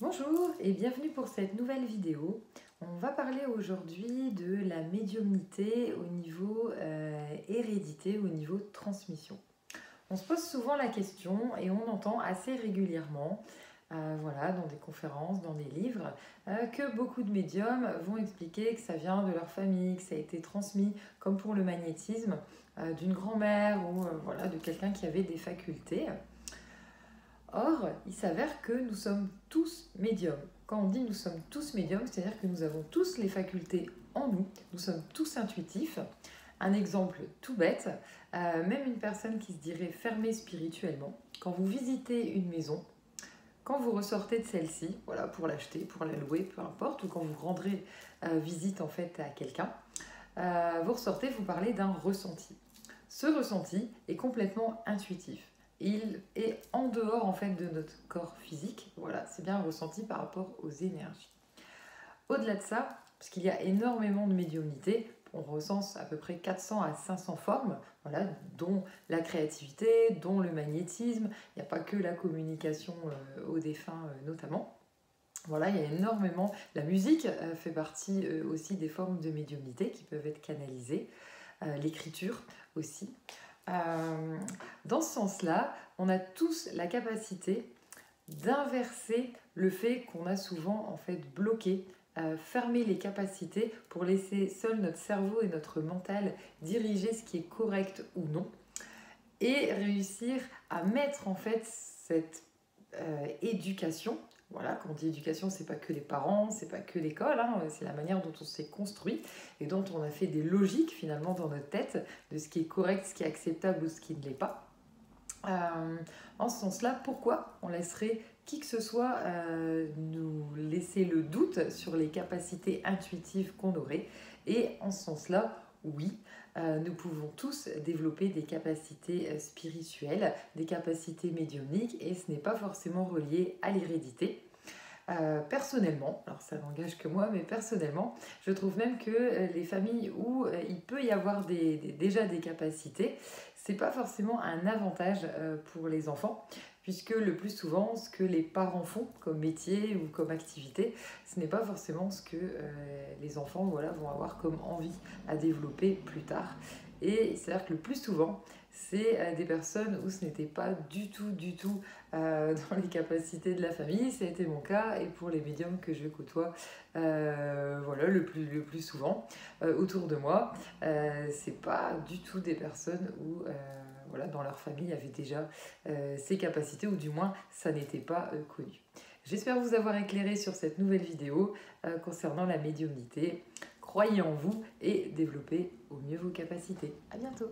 Bonjour et bienvenue pour cette nouvelle vidéo. On va parler aujourd'hui de la médiumnité au niveau hérédité, au niveau transmission. On se pose souvent la question et on entend assez régulièrement, voilà, dans des conférences, dans des livres, que beaucoup de médiums vont expliquer que ça vient de leur famille, que ça a été transmis, comme pour le magnétisme, d'une grand-mère ou voilà, de quelqu'un qui avait des facultés. Or, il s'avère que nous sommes tous médiums. Quand on dit nous sommes tous médiums, c'est-à-dire que nous avons tous les facultés en nous, nous sommes tous intuitifs. Un exemple tout bête, même une personne qui se dirait fermée spirituellement, quand vous visitez une maison, quand vous ressortez de celle-ci, voilà, pour l'acheter, pour la louer, peu importe, ou quand vous rendrez visite en fait à quelqu'un, vous ressortez, vous parlez d'un ressenti. Ce ressenti est complètement intuitif. Il est en dehors en fait de notre corps physique. Voilà, c'est bien un ressenti par rapport aux énergies. Au-delà de ça, parce qu'il y a énormément de médiumnité, on recense à peu près 400 à 500 formes, voilà, dont la créativité, dont le magnétisme. Il n'y a pas que la communication aux défunts notamment. Voilà, il y a énormément. La musique fait partie aussi des formes de médiumnité qui peuvent être canalisées. L'écriture aussi. Dans ce sens-là, on a tous la capacité d'inverser le fait qu'on a souvent en fait bloqué, fermé les capacités pour laisser seul notre cerveau et notre mental diriger ce qui est correct ou non et réussir à mettre en fait cette éducation. Voilà, quand on dit éducation, c'est pas que les parents, c'est pas que l'école, hein, c'est la manière dont on s'est construit et dont on a fait des logiques finalement dans notre tête de ce qui est correct, ce qui est acceptable ou ce qui ne l'est pas. En ce sens-là, pourquoi on laisserait qui que ce soit nous laisser le doute sur les capacités intuitives qu'on aurait? Et en ce sens-là, oui, nous pouvons tous développer des capacités spirituelles, des capacités médiumniques, et ce n'est pas forcément relié à l'hérédité. Personnellement, alors ça n'engage que moi, mais personnellement, je trouve même que les familles où il peut y avoir déjà des capacités, c'est pas forcément un avantage pour les enfants, puisque le plus souvent, ce que les parents font comme métier ou comme activité, ce n'est pas forcément ce que les enfants voilà, vont avoir comme envie à développer plus tard. Et c'est-à-dire que le plus souvent, c'est des personnes où ce n'était pas du tout dans les capacités de la famille. Ça a été mon cas et pour les médiums que je côtoie voilà, le plus souvent autour de moi, c'est pas du tout des personnes où voilà, dans leur famille il y avait déjà ces capacités ou du moins ça n'était pas connu. J'espère vous avoir éclairé sur cette nouvelle vidéo concernant la médiumnité. Croyez en vous et développez au mieux vos capacités. À bientôt!